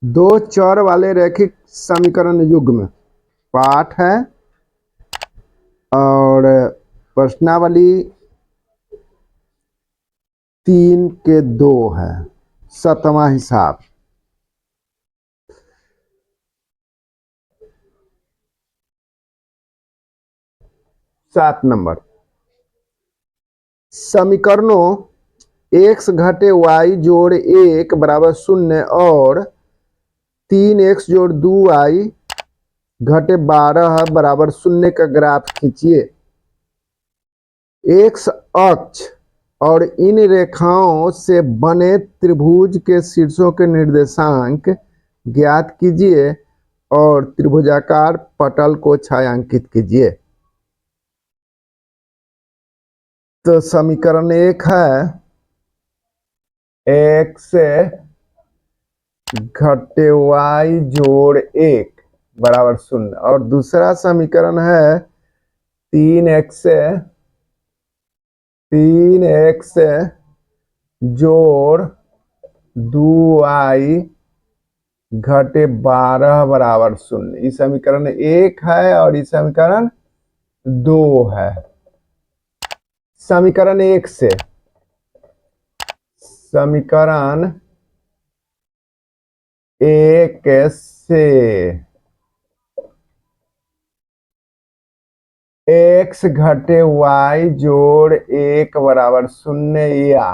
दो चर वाले रैखिक समीकरण युग्म पाठ है और प्रश्नावली 3 के 2 है। 7वां हिसाब। सात नंबर समीकरणों x घटे y जोड़ 1 बराबर 0 और 3x जोड़ 2y घटे 12 बराबर 0 का ग्राफ खींचिए। x अक्ष और इन रेखाओं से बने त्रिभुज के शीर्षों के निर्देशांक ज्ञात कीजिए और त्रिभुजाकार पटल को छायांकित कीजिए। तो समीकरण 1 है x घटे y जोड़ 1 बराबर 0 और दूसरा समीकरण है 3x जोड़ 2y घटे 12 बराबर 0। ये समीकरण 1 है और ये समीकरण 2 है। समीकरण 1 से x घटे y जोड़ 1 बराबर 0 या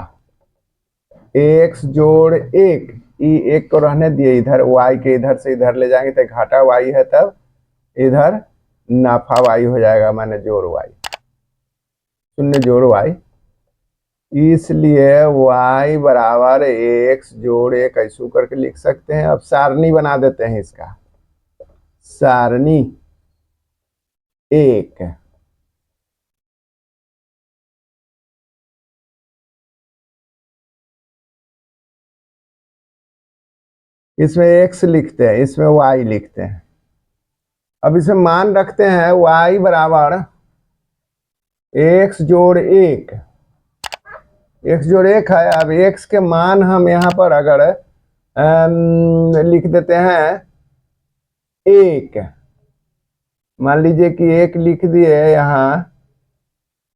x जोड़ 1, ये 1 को रहने दिए, इधर y के इधर से इधर ले जाएंगे तो घाटा y है, तब इधर नाफा y हो जाएगा, माने जोड़ y, 0 जोड़ y। इसलिए y बराबर x जोड़ 1 ऐसे करके लिख सकते हैं। अब सारणी बना देते हैं इसका। सारणी 1 इसमें x लिखते हैं, इसमें y लिखते हैं। अब इसमें मान रखते हैं y बराबर x जोड़ 1, x जोड़ 1 है। अब x के मान हम यहाँ पर अगर लिख देते हैं 1, मान लीजिए कि 1 लिख दिए यहाँ,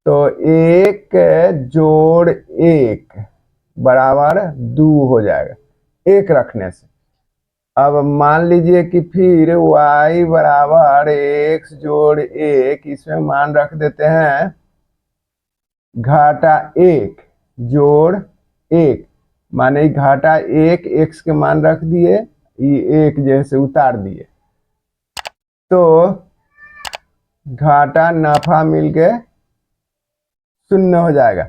तो 1 जोड़ 1 बराबर 2 हो जाएगा 1 रखने से। अब मान लीजिए कि फिर y बराबर x जोड़ 1, इसमें मान रख देते हैं घाटा 1 जोड़ 1, माने घाटा 1 x के मान रख दिए, ये 1 जैसे उतार दिए, तो घाटा नाफा मिलके 0 हो जाएगा।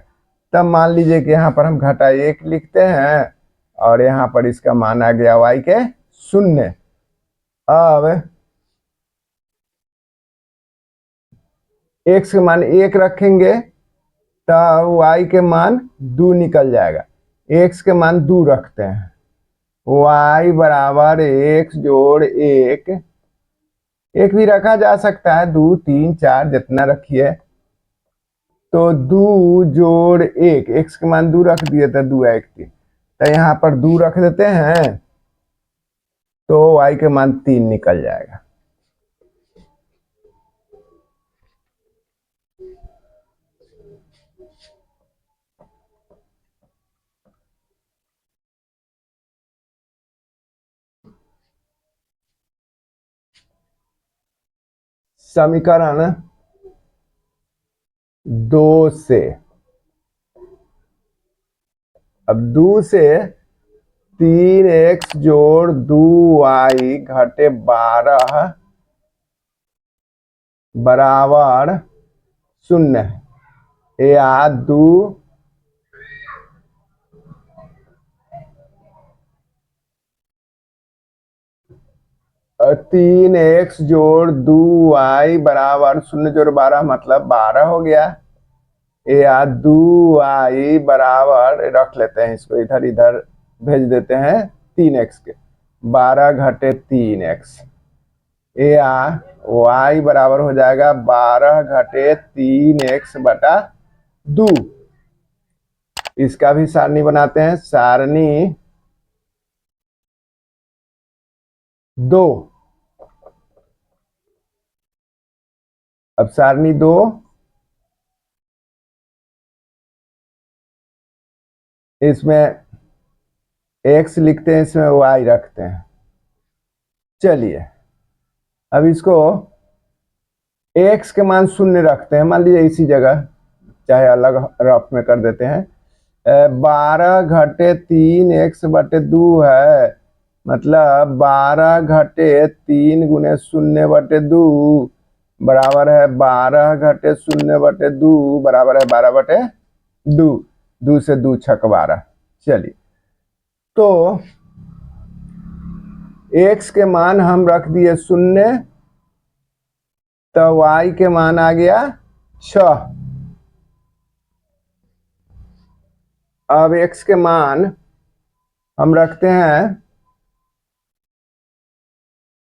तब मान लीजिए कि यहाँ पर हम घाटा 1 लिखते हैं और यहाँ पर इसका मान आ गया y के 0। अब x के मान 1 रखेंगे तब y के मान 2 निकल जाएगा। x के मान 2 रखते हैं, y बराबर x जोड़ 1, 1 भी रखा जा सकता है, 2 3 4 जितना रखिए। तो 2 जोड़ 1, x के मान 2 रख दिए तो 2 1 3, तो यहाँ पर 2 रख देते हैं तो y के मान 3 निकल जाएगा। समीकरण 2 से, अब 2 से 3x जोड़ 2y घटे 12 बराबर 0 या 2 3x जोड़ 2y बराबर 0 जोड़ 12 मतलब 12 हो गया, या 2y बराबर रख लेते हैं, इसको इधर इधर भेज देते हैं 3x के, 12 घटे 3x, या y बराबर हो जाएगा 12 घटे 3x बटा 2। इसका भी सारणी बनाते हैं। सारणी 2। अब सारणी 2, इसमें x लिखते हैं, इसमें y रखते हैं। चलिए अब इसको x के मान 0 रखते हैं, मान लीजिए इसी जगह, चाहे अलग रफ में कर देते हैं। 12 घटे 3 x/2 है, मतलब 12 घटे 3 गुने 0/2 बराबर है 12 घटे 0/2 बराबर है 12/2। 2 से 2 छक 12। चलिए तो x के मान हम रख दिए 0, तो y के मान आ गया 6। अब x के मान हम रखते हैं,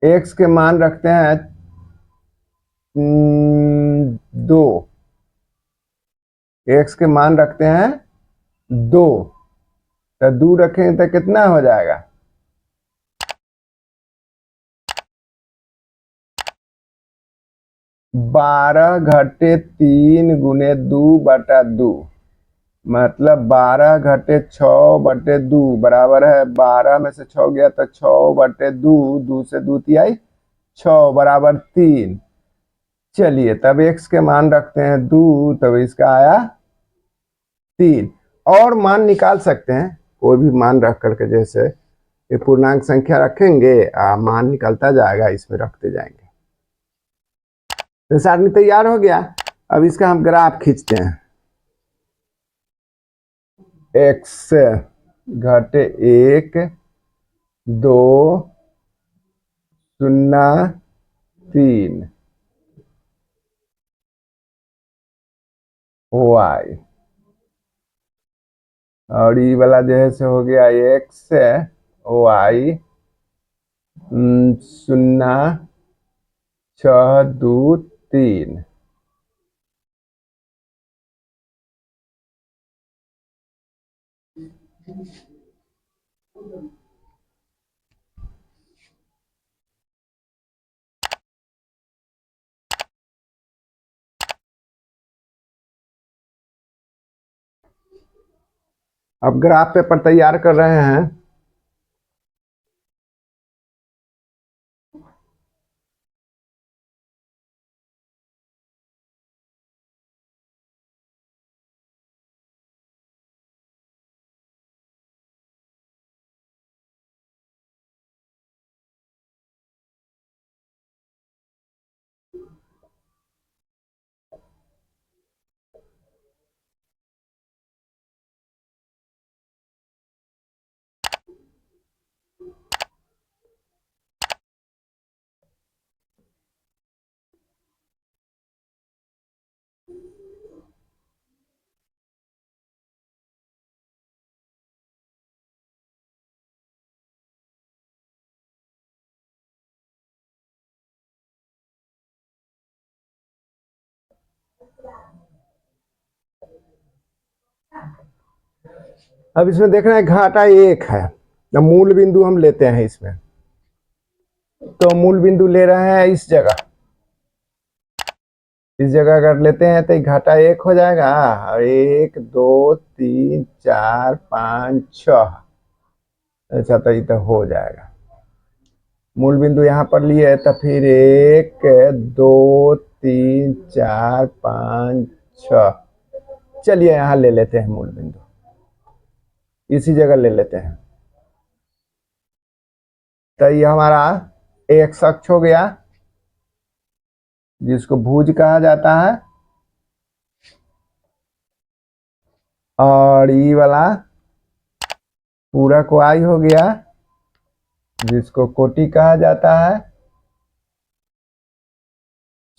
x के मान रखते हैं 2। x के मान रखते हैं 2, तो 2 रखेंगे तो कितना हो जाएगा? 12 घटे 3 गुने 2/2, मतलब 12 घटे 6/2 बराबर है 12 में से 6 गया तो 6/2, 2 से 2 तिहाई 6 बराबर 3। चलिए तब x के मान रखते हैं 2, तब इसका आया 3। और मान निकाल सकते हैं, कोई भी मान रख करके, जैसे ये पूर्णांक संख्या रखेंगे, मान निकलता जाएगा, इसमें रखते जाएंगे। तो सारणी तैयार हो गया। अब इसका हम ग्राफ खींचते हैं। x घटे 1 2 0 3 y, और ये वाला जो है से हो गया x y 0 6 2 3। अब ग्राफ पेपर तैयार कर रहे हैं। अब इसमें देखना है घाटा 1 है, तो मूल बिंदु हम लेते हैं इसमें। तो मूल बिंदु ले रहे हैं इस जगह, इस जगह अगर लेते हैं तो घाटा 1 हो जाएगा। 1 2 3 4 5 6, ऐसा तो ये तो हो जाएगा। मूल बिंदु यहाँ पर लिए तो फिर 1 2 3 4 5 6। चलिए यहाँ ले लेते हैं मूल बिंदु, इसी जगह ले लेते हैं। तो ये हमारा x अक्ष हो गया, जिसको भुज कहा जाता है, और ये वाला पूरक y हो गया, जिसको कोटि कहा जाता है।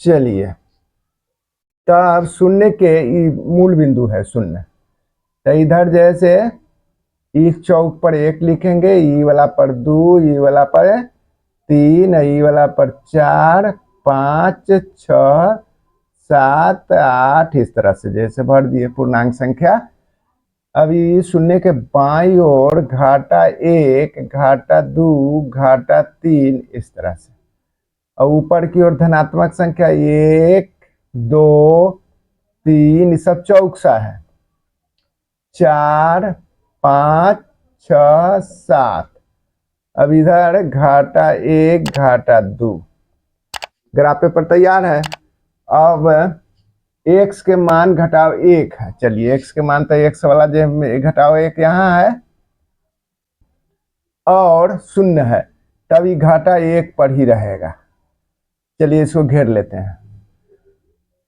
चलिए तब शून्य के मूल बिंदु है 0, तो इधर जैसे इस चौक पर 1 लिखेंगे, ई वाला पर 2, ई वाला पर 3, ई वाला पर 4 5 6 7 8, इस तरह से जैसे भर दिए पूर्णांक संख्या। अभी शून्य के बाईं ओर घाटा 1, घाटा 2, घाटा 3 इस तरह से, और ऊपर की ओर धनात्मक संख्या 1, 2, 3 ये सब चौकसा है, 4, 5, 6, 7। अब इधर घाटा 1, घाटा 2। ग्राफ पेपर तैयार है। अब x के मान घटाओ 1 है। चलिए x के मान तो x वाला जो घटाओ 1 यहाँ है और 0 है, तब ये घाटा 1 पर ही रहेगा। चलिए इसको घेर लेते हैं।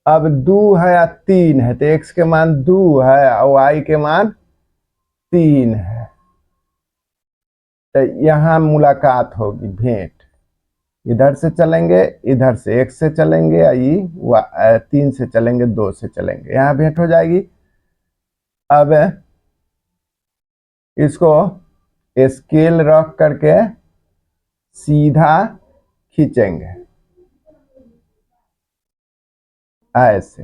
अब 2 है या 3 है, तो x के मान 2 है और y के मान 3 है, तो यहाँ मुलाकात होगी, भेंट। इधर से चलेंगे, इधर से 1 से चलेंगे, आई 3 से चलेंगे, 2 से चलेंगे, यहाँ भेंट हो जाएगी। अब इसको स्केल रख करके सीधा खींचेंगे ऐसे।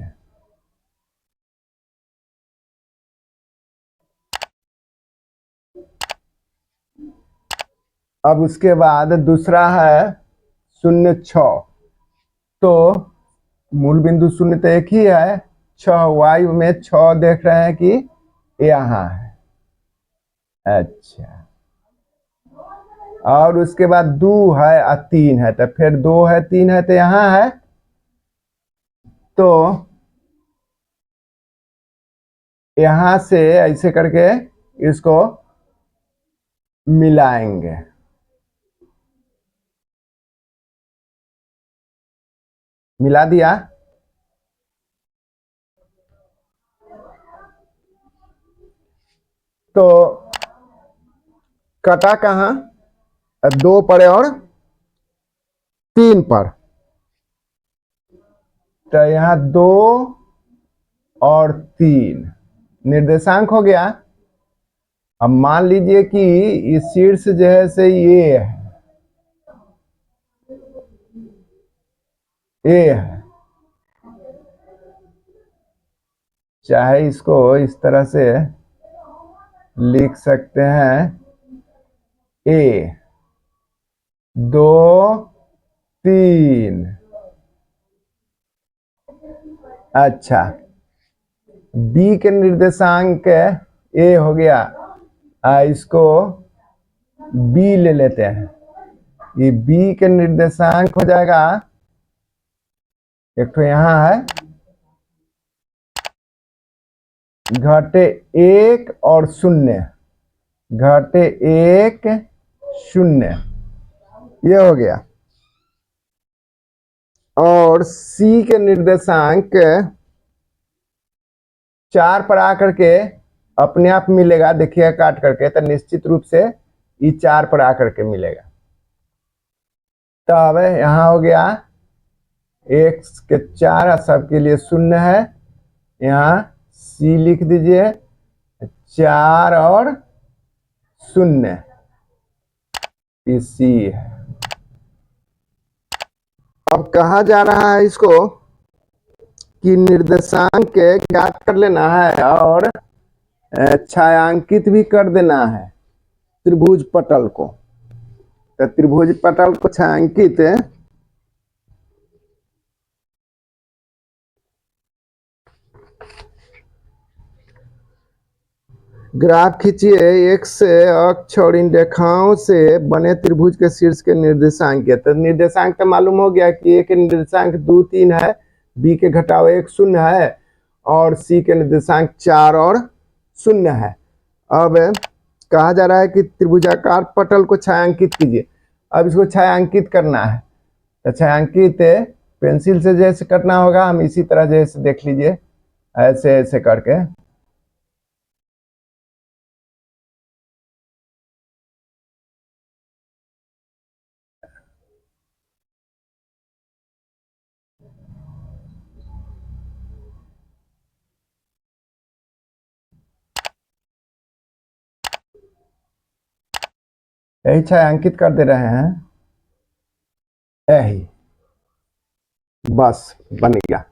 अब उसके बाद दूसरा है 0, 6। तो मूल बिंदु 0 तो एक ही है, 6 वायु में 6 देख रहे हैं कि यहाँ है। अच्छा, और उसके बाद 2 है और 3 है, तो फिर 2 है 3 है तो यहाँ है, तो यहाँ से ऐसे करके इसको मिलाएंगे। मिला दिया। तो कटा कहाँ, 2 पर और 3 पर, तो यहाँ 2 और 3 निर्देशांक हो गया। अब मान लीजिए कि इस शीर्ष जो है से ये है, चाहे इसको इस तरह से लिख सकते हैं, A 2, 3। अच्छा, B के निर्देशांक A हो गया, इसको B ले लेते हैं। ये B के निर्देशांक हो जाएगा, एक तो यहाँ है घटे 1 और 0, घटे 1, 0, ये हो गया। और C के निर्देशांक 4 पर आकर के अपने आप मिलेगा, देखिएगा काट करके, तो निश्चित रूप से ये 4 पर आकर के मिलेगा। तो अब यहाँ हो गया x के 4 सबके लिए 0 है, यहाँ C लिख दीजिए, 4 और 0 C है। अब कहा जा रहा है इसको कि निर्देशांक ज्ञात कर लेना है और छायांकित भी कर देना है त्रिभुज पटल को। तो त्रिभुज पटल को छायांकित, ग्राफ खींचिए, x अक्ष और इन रेखाओं से बने त्रिभुज के शीर्ष के निर्देशांक। तो निर्देशांक तो मालूम हो गया कि a के निर्देशांक 2, 3 है, b के घटाव 1, 0 है, और c के निर्देशांक 4 और 0 है। अब कहा जा रहा है कि त्रिभुजाकार पटल को छायांकित कीजिए। अब इसको छायांकित करना है, तो छायांकित पेंसिल से जैसे करना होगा, हम इसी तरह जैसे देख लीजिए, ऐसे ऐसे करके। यही छायांकित कर दे रहे हैं, यही बस बन गया।